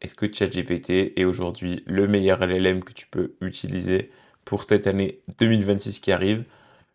est-ce que ChatGPT est aujourd'hui le meilleur LLM que tu peux utiliser pour cette année 2026 qui arrive?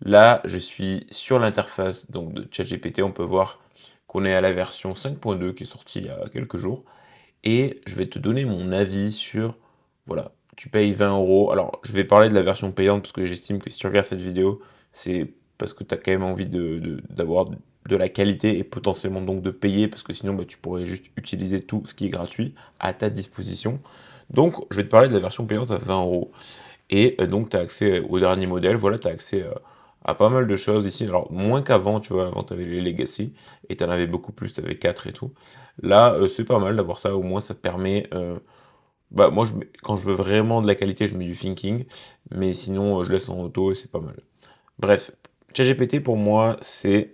Là, je suis sur l'interface donc de ChatGPT. On peut voir qu'on est à la version 5.2 qui est sortie il y a quelques jours. Et je vais te donner mon avis sur, voilà, tu payes 20 euros. Alors, je vais parler de la version payante parce que j'estime que si tu regardes cette vidéo, c'est parce que tu as quand même envie d'avoir de la qualité et potentiellement donc de payer parce que sinon bah, tu pourrais juste utiliser tout ce qui est gratuit à ta disposition. Donc, je vais te parler de la version payante à 20 euros. Et donc, tu as accès au dernier modèle, voilà, tu as accès à pas mal de choses ici. Alors, moins qu'avant, tu vois, avant, tu avais les Legacy, et tu en avais beaucoup plus, tu avais 4 et tout. Là, c'est pas mal d'avoir ça, au moins, ça te permet... bah, moi, quand je veux vraiment de la qualité, je mets du thinking, mais sinon, je laisse en auto et c'est pas mal. Bref, ChatGPT, pour moi, c'est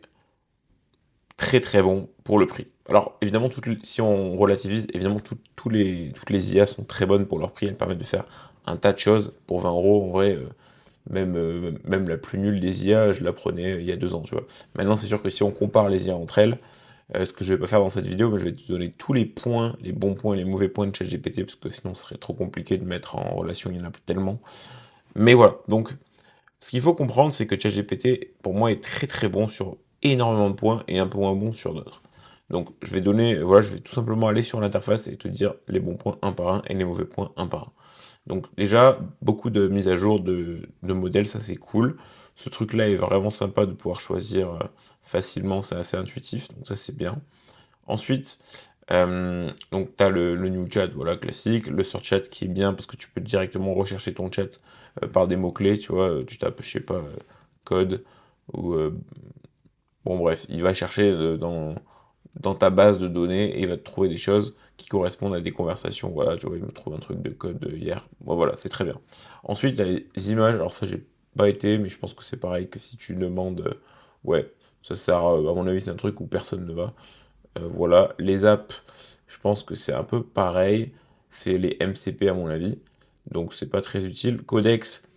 très très bon pour le prix. Alors, évidemment, si on relativise, évidemment, toutes les IA sont très bonnes pour leur prix, elles permettent de faire un tas de choses. Pour 20 euros, en vrai, même la plus nulle des IA, je la prenais il y a 2 ans, tu vois. Maintenant, c'est sûr que si on compare les IA entre elles, ce que je vais pas faire dans cette vidéo, mais je vais te donner tous les points, les bons points et les mauvais points de ChatGPT, parce que sinon ce serait trop compliqué de mettre en relation, il y en a tellement. Mais voilà, donc ce qu'il faut comprendre, c'est que ChatGPT, pour moi, est très très bon sur énormément de points et un peu moins bon sur d'autres. Donc je vais donner, voilà, je vais tout simplement aller sur l'interface et te dire les bons points un par un et les mauvais points un par un. Donc déjà, beaucoup de mises à jour de modèles, ça c'est cool. Ce truc-là est vraiment sympa de pouvoir choisir facilement, c'est assez intuitif, donc ça c'est bien. Ensuite, donc tu as le new chat, voilà, classique, le search chat qui est bien parce que tu peux directement rechercher ton chat par des mots-clés, tu vois, tu tapes, je sais pas, code, ou bon bref, il va chercher dans ta base de données et il va te trouver des choses qui correspondent à des conversations. Voilà, tu vois, il me trouve un truc de code hier. Bon, voilà, c'est très bien. Ensuite, il y a les images. Alors, ça, j'ai pas été, mais je pense que c'est pareil que si tu demandes. Ouais, ça sert, à mon avis, c'est un truc où personne ne va. Voilà, les apps, je pense que c'est un peu pareil. C'est les MCP, à mon avis. Donc, c'est pas très utile. Codex,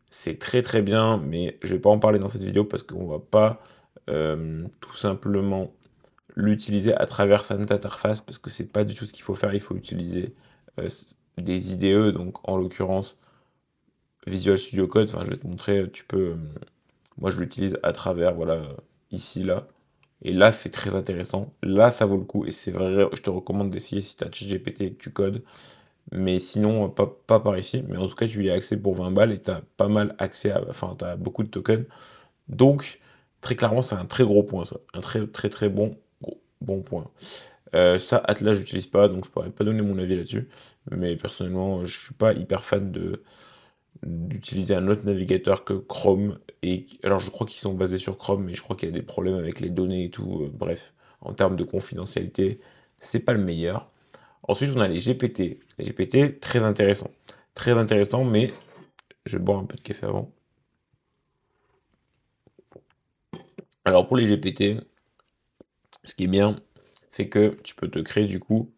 c'est très très bien, mais je vais pas en parler dans cette vidéo parce qu'on va pas tout simplement l'utiliser à travers cette interface parce que c'est pas du tout ce qu'il faut faire. Il faut utiliser des IDE, donc en l'occurrence Visual Studio Code. Enfin, je vais te montrer, tu peux. Moi, je l'utilise à travers, voilà, ici, là. Et là, c'est très intéressant. Là, ça vaut le coup. Et c'est vrai, je te recommande d'essayer si tu as ChatGPT et que tu codes. Mais sinon, pas par ici. Mais en tout cas, tu y as accès pour 20 balles et tu as pas mal accès à. Enfin, tu as beaucoup de tokens. Donc, très clairement, c'est un très gros point, ça. Un très très très bon point. Ça, Atlas, je l'utilise pas, donc je pourrais pas donner mon avis là-dessus. Mais personnellement, je suis pas hyper fan d'utiliser un autre navigateur que Chrome. Alors, je crois qu'ils sont basés sur Chrome, mais je crois qu'il y a des problèmes avec les données et tout. Bref, en termes de confidentialité, c'est pas le meilleur. Ensuite, on a les GPT. Les GPT, très intéressant. Très intéressant, mais je vais boire un peu de café avant. Alors, pour les GPT, ce qui est bien, c'est que tu peux te créer du coup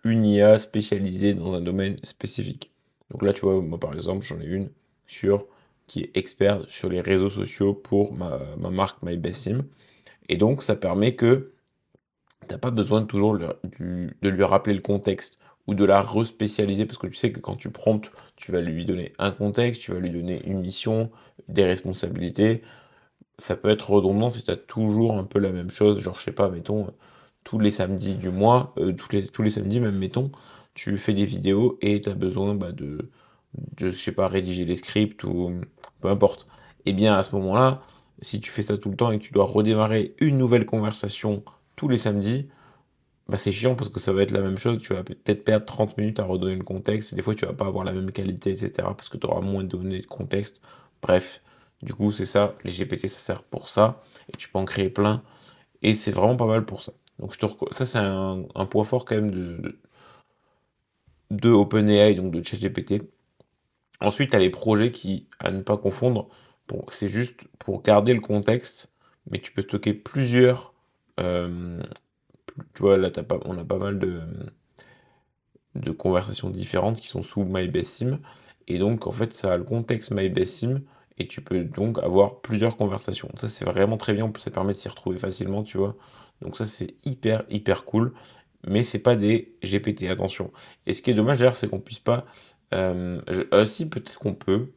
une IA spécialisée dans un domaine spécifique. Donc là, tu vois, moi par exemple, j'en ai une sur qui est experte sur les réseaux sociaux pour ma marque MyBestIm. Et donc, ça permet que t'as pas besoin de toujours de lui rappeler le contexte ou de la respécialiser parce que tu sais que quand tu promptes, tu vas lui donner un contexte, tu vas lui donner une mission, des responsabilités. Ça peut être redondant si tu as toujours un peu la même chose, genre je sais pas, mettons, tous les samedis du mois, tous les samedis même, mettons, tu fais des vidéos et tu as besoin bah, je sais pas, rédiger les scripts ou peu importe. Et bien à ce moment-là, si tu fais ça tout le temps et que tu dois redémarrer une nouvelle conversation tous les samedis, bah c'est chiant parce que ça va être la même chose, tu vas peut-être perdre 30 minutes à redonner le contexte, et des fois tu vas pas avoir la même qualité, etc. parce que tu auras moins de données de contexte. Bref, du coup c'est ça, les GPT ça sert pour ça, et tu peux en créer plein, et c'est vraiment pas mal pour ça. Donc ça c'est un point fort quand même de OpenAI, donc de ChatGPT. Ensuite, tu as les projets qui, à ne pas confondre, c'est juste pour garder le contexte, mais tu peux stocker plusieurs. euh, Tu vois, là, on a pas mal de conversations différentes qui sont sous MyBestSim. Et donc, en fait, ça a le contexte MyBestSim. Et tu peux donc avoir plusieurs conversations. Ça, c'est vraiment très bien. Ça permet de s'y retrouver facilement, tu vois. Donc, ça, c'est hyper, hyper cool. mais c'est pas des GPT, attention. Et ce qui est dommage d'ailleurs, c'est qu'on puisse pas. Si, peut-être qu'on peut.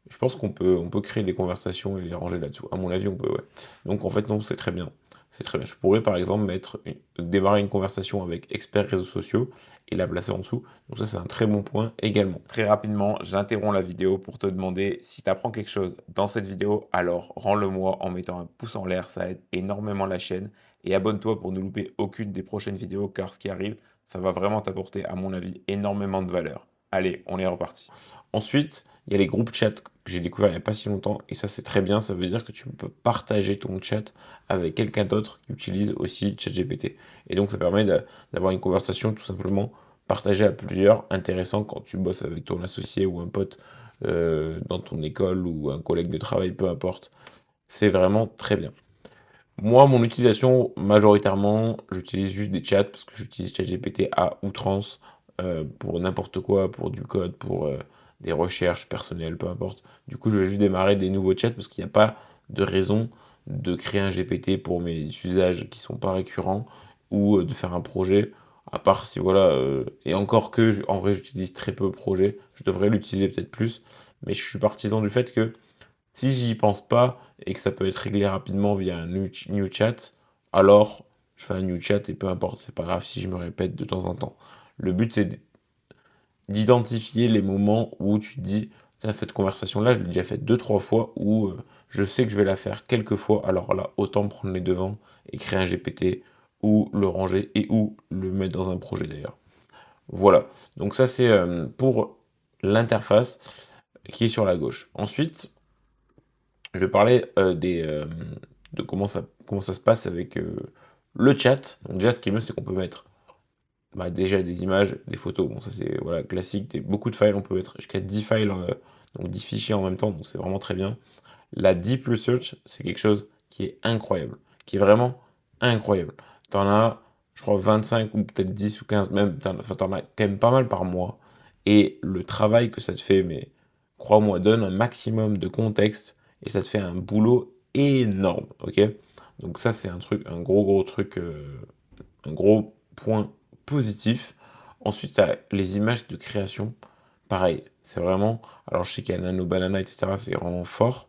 Je pense qu'on peut créer des conversations et les ranger là-dessous. À mon avis, on peut, ouais. Donc en fait, non, c'est très bien. C'est très bien. Je pourrais par exemple démarrer une conversation avec experts réseaux sociaux et la placer en dessous. Donc ça, c'est un très bon point également. Très rapidement, j'interromps la vidéo pour te demander si tu apprends quelque chose dans cette vidéo, alors rends-le-moi en mettant un pouce en l'air, ça aide énormément la chaîne. Et abonne-toi pour ne louper aucune des prochaines vidéos, car ce qui arrive, ça va vraiment t'apporter, à mon avis, énormément de valeur. Allez, on est reparti. Ensuite, il y a les groupes chat que j'ai découvert il n'y a pas si longtemps, et ça c'est très bien, ça veut dire que tu peux partager ton chat avec quelqu'un d'autre qui utilise aussi ChatGPT. Et donc ça permet d'avoir une conversation tout simplement partagée à plusieurs, intéressant quand tu bosses avec ton associé ou un pote dans ton école ou un collègue de travail, peu importe. C'est vraiment très bien. Moi, mon utilisation, majoritairement, j'utilise juste des chats parce que j'utilise ChatGPT à outrance pour n'importe quoi, pour du code, pour des recherches personnelles, peu importe. Du coup, je vais juste démarrer des nouveaux chats parce qu'il n'y a pas de raison de créer un GPT pour mes usages qui sont pas récurrents ou de faire un projet. À part si voilà, et encore que en vrai j'utilise très peu de projets, je devrais l'utiliser peut-être plus, mais je suis partisan du fait que si j'y pense pas et que ça peut être réglé rapidement via un new chat, alors je fais un new chat et peu importe, c'est pas grave si je me répète de temps en temps. Le but c'est d'identifier les moments où tu te dis, tiens, cette conversation-là, je l'ai déjà faite deux, trois fois, ou je sais que je vais la faire quelques fois, alors là, autant prendre les devants et créer un GPT, ou le ranger, et ou le mettre dans un projet d'ailleurs. Voilà, donc ça c'est pour l'interface qui est sur la gauche. Ensuite, je vais parler de comment ça se passe avec le chat. Donc déjà, ce qui est mieux, c'est qu'on peut mettre déjà des images, des photos. Bon, ça c'est voilà, classique. Beaucoup de files, on peut mettre jusqu'à 10 files, donc 10 fichiers en même temps. Donc c'est vraiment très bien. La Deep Research, c'est quelque chose qui est incroyable. Qui est vraiment incroyable. T'en as, je crois, 25 ou peut-être 10 ou 15 même. Enfin, t'en as quand même pas mal par mois. Et le travail que ça te fait, mais crois-moi, donne un maximum de contexte et ça te fait un boulot énorme, ok? Donc ça, c'est un truc, un gros truc, un gros point positif. Ensuite, tu as les images de création. Pareil, c'est vraiment, alors je sais qu'il y a Nano Banana, etc., c'est vraiment fort,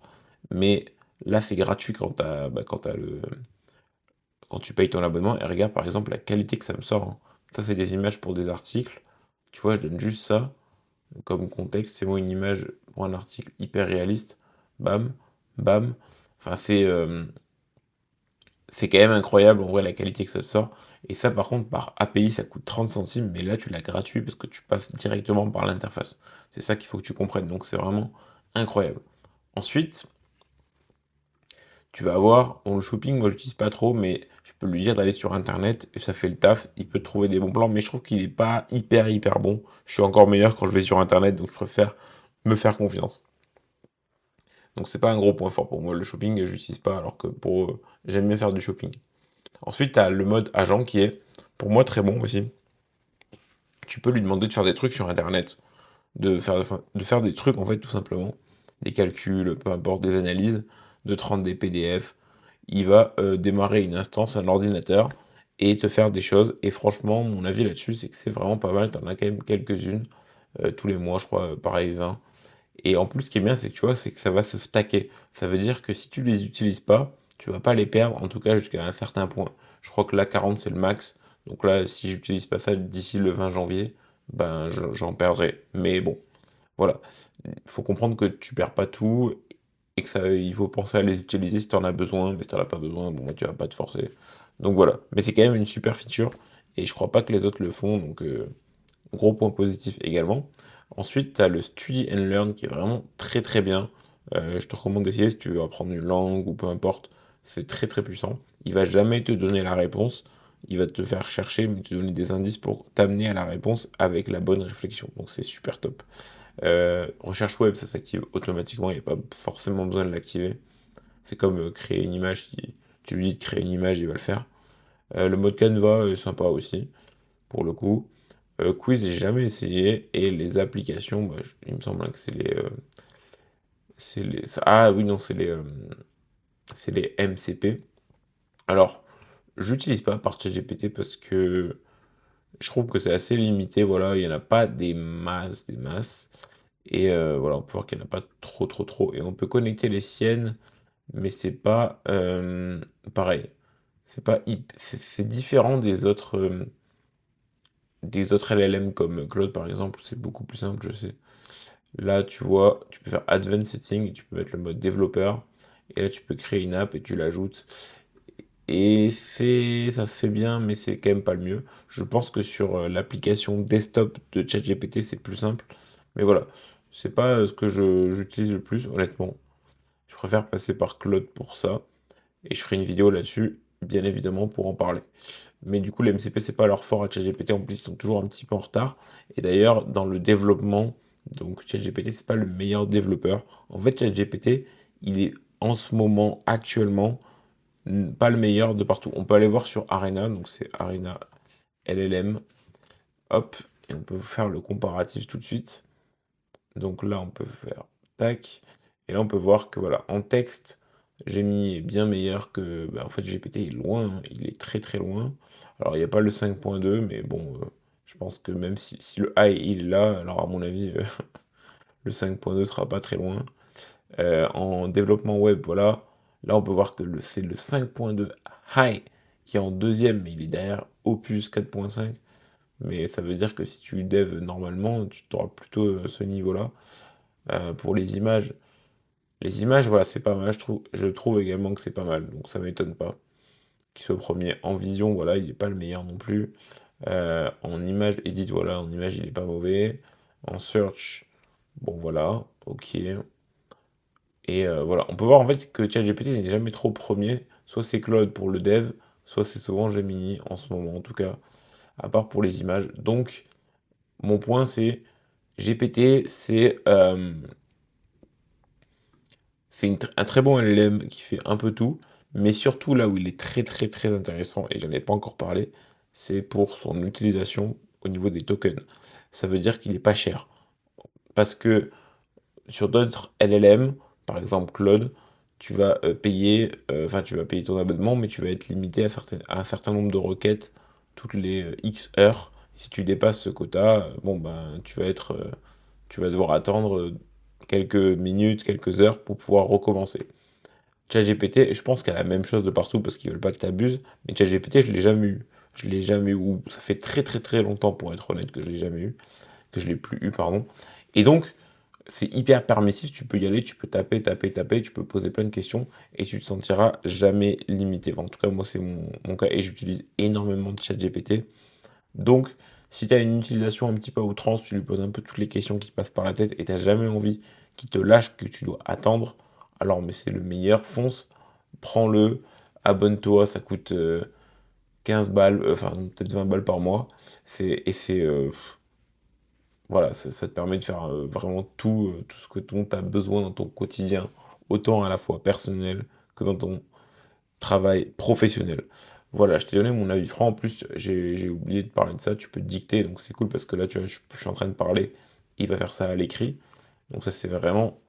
mais là, c'est gratuit quand tu payes ton abonnement. Et regarde, par exemple, la qualité que ça me sort, hein. Ça, c'est des images pour des articles. Tu vois, je donne juste ça comme contexte, c'est moi une image pour un article hyper réaliste. Bam, bam. Enfin, c'est quand même incroyable en vrai la qualité que ça sort. Et ça, par contre, par API, ça coûte 30 centimes, mais là, tu l'as gratuit parce que tu passes directement par l'interface. C'est ça qu'il faut que tu comprennes. Donc, c'est vraiment incroyable. Ensuite, tu vas avoir, bon, le shopping, moi, je l'utilise pas trop, mais je peux lui dire d'aller sur Internet et ça fait le taf. Il peut trouver des bons plans, mais je trouve qu'il est pas hyper bon. Je suis encore meilleur quand je vais sur Internet, donc je préfère me faire confiance. Donc c'est pas un gros point fort pour moi. Le shopping, je l'utilise pas, alors que j'aime bien faire du shopping. Ensuite, tu as le mode agent qui est, pour moi, très bon aussi. Tu peux lui demander de faire des trucs sur Internet, de faire des trucs, en fait, tout simplement. Des calculs, peu importe, des analyses, de te rendre des PDF. Il va démarrer une instance, un ordinateur, et te faire des choses. Et franchement, mon avis là-dessus, c'est que c'est vraiment pas mal. T'en as quand même quelques-unes, tous les mois, je crois, pareil, 20. Et en plus, ce qui est bien, c'est que tu vois, c'est que ça va se stacker. Ça veut dire que si tu les utilises pas, tu vas pas les perdre, en tout cas jusqu'à un certain point. Je crois que là, 40, c'est le max. Donc là, si j'utilise pas ça d'ici le 20 janvier, ben j'en perdrai. Mais bon, voilà. Il faut comprendre que tu perds pas tout et que il faut penser à les utiliser si tu en as besoin. Mais si tu n'en as pas besoin, bon, tu vas pas te forcer. Donc voilà. Mais c'est quand même une super feature et je crois pas que les autres le font. Donc gros point positif également. Ensuite, tu as le Study and Learn qui est vraiment très bien. Je te recommande d'essayer si tu veux apprendre une langue ou peu importe. C'est très puissant. Il va jamais te donner la réponse. Il va te faire chercher, mais te donner des indices pour t'amener à la réponse avec la bonne réflexion. Donc c'est super top. Recherche web, ça s'active automatiquement. Il n'y a pas forcément besoin de l'activer. C'est comme créer une image. Si tu lui dis de créer une image, il va le faire. Le mode Canva est sympa aussi, pour le coup. Quiz, j'ai jamais essayé. Et les applications, il me semble que ah oui, non, c'est les MCP. Alors, j'utilise pas par ChatGPT parce que je trouve que c'est assez limité, voilà, il y en a pas des masses et voilà, on peut voir qu'il y en a pas trop, trop, trop et on peut connecter les siennes, mais c'est pas, pareil. C'est pas hyp c'est différent des autres LLM comme Claude, par exemple, où c'est beaucoup plus simple, je sais. Là, tu vois, tu peux faire Advanced Setting, tu peux mettre le mode développeur, et là, tu peux créer une app et tu l'ajoutes. Et ça se fait bien, mais c'est quand même pas le mieux. Je pense que sur l'application desktop de ChatGPT, c'est plus simple. Mais voilà, c'est pas ce que j'utilise le plus, honnêtement. Je préfère passer par Claude pour ça. Et je ferai une vidéo là-dessus, bien évidemment, pour en parler. Mais du coup, les MCP, c'est pas leur fort à ChatGPT. En plus, ils sont toujours un petit peu en retard. Et d'ailleurs, dans le développement, donc ChatGPT, c'est pas le meilleur développeur. En fait, ChatGPT, il est en ce moment, actuellement, pas le meilleur de partout. On peut aller voir sur Arena, donc c'est Arena LLM. Hop, et on peut faire le comparatif tout de suite. Donc là, on peut faire tac. Et là, on peut voir que voilà, en texte, Gemini est bien meilleur que. Bah, en fait, GPT est loin, hein, il est très très loin. Alors, il n'y a pas le 5.2, mais bon, je pense que même si le high il est là, alors à mon avis, le 5.2 sera pas très loin. En développement web, voilà. Là, on peut voir que c'est le 5.2 high qui est en deuxième, mais il est derrière Opus 4.5. Mais ça veut dire que si tu dev normalement, tu auras plutôt ce niveau-là. Pour les images, voilà, c'est pas mal. Je trouve également que c'est pas mal. Donc ça m'étonne pas qu'il soit premier. En vision, voilà, il n'est pas le meilleur non plus. En image edit, voilà, en image, il est pas mauvais. En search, bon, voilà, ok. Et voilà, on peut voir en fait que ChatGPT n'est jamais trop premier. Soit c'est Claude pour le dev, soit c'est souvent Gemini en ce moment, en tout cas, à part pour les images. Donc, mon point, c'est GPT, c'est un très bon LLM qui fait un peu tout, mais surtout là où il est très très très intéressant, et j'en ai pas encore parlé, c'est pour son utilisation au niveau des tokens. Ça veut dire qu'il est pas cher. Parce que sur d'autres LLM, par exemple Claude, tu vas payer ton abonnement, mais tu vas être limité à un certain nombre de requêtes toutes les X heures. Si tu dépasses ce quota, bon ben tu vas devoir attendre quelques minutes, quelques heures pour pouvoir recommencer. ChatGPT, et je pense qu'il y a la même chose de partout parce qu'ils veulent pas que tu abuses, mais ChatGPT, je l'ai jamais eu. Je l'ai jamais eu, ou ça fait très très très longtemps pour être honnête que je l'ai jamais eu, que je l'ai plus eu, pardon. Et donc, c'est hyper permissif, tu peux y aller, tu peux taper, taper, taper, tu peux poser plein de questions et tu te sentiras jamais limité. Enfin, en tout cas, moi, c'est mon cas et j'utilise énormément de ChatGPT. Donc, si tu as une utilisation un petit peu à outrance, tu lui poses un peu toutes les questions qui te passent par la tête et tu n'as jamais envie qu'il te lâche, que tu dois attendre, alors mais c'est le meilleur, fonce, prends-le, abonne-toi, ça coûte 15 balles, enfin peut-être 20 balles par mois. Voilà, ça te permet de faire vraiment tout ce dont tu as besoin dans ton quotidien, autant à la fois personnel que dans ton travail professionnel. Voilà, je t'ai donné mon avis franc. En plus, j'ai oublié de parler de ça. Tu peux dicter, donc c'est cool parce que là, tu vois, je suis en train de parler. Il va faire ça à l'écrit. Donc ça, c'est vraiment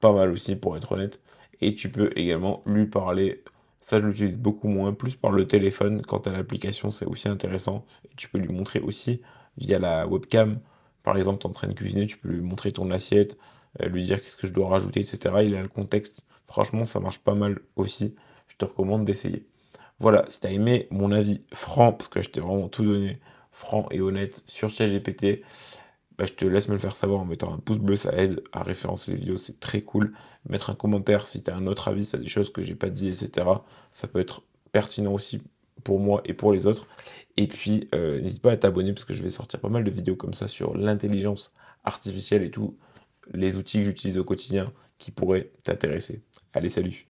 pas mal aussi, pour être honnête. Et tu peux également lui parler. Ça, je l'utilise beaucoup moins. Plus par le téléphone. Quant à l'application, c'est aussi intéressant. Et tu peux lui montrer aussi via la webcam. Par exemple, tu es en train de cuisiner, tu peux lui montrer ton assiette, lui dire qu'est-ce que je dois rajouter, etc. Il a le contexte. Franchement, ça marche pas mal aussi. Je te recommande d'essayer. Voilà, si t'as aimé mon avis franc, parce que là, je t'ai vraiment tout donné, franc et honnête sur ChatGPT, bah, je te laisse me le faire savoir en mettant un pouce bleu, ça aide à référencer les vidéos, c'est très cool. Mettre un commentaire si t'as un autre avis, si t'as des choses que j'ai pas dit, etc. Ça peut être pertinent aussi pour moi et pour les autres. Et puis, n'hésite pas à t'abonner, parce que je vais sortir pas mal de vidéos comme ça sur l'intelligence artificielle et tous les outils que j'utilise au quotidien qui pourraient t'intéresser. Allez, salut!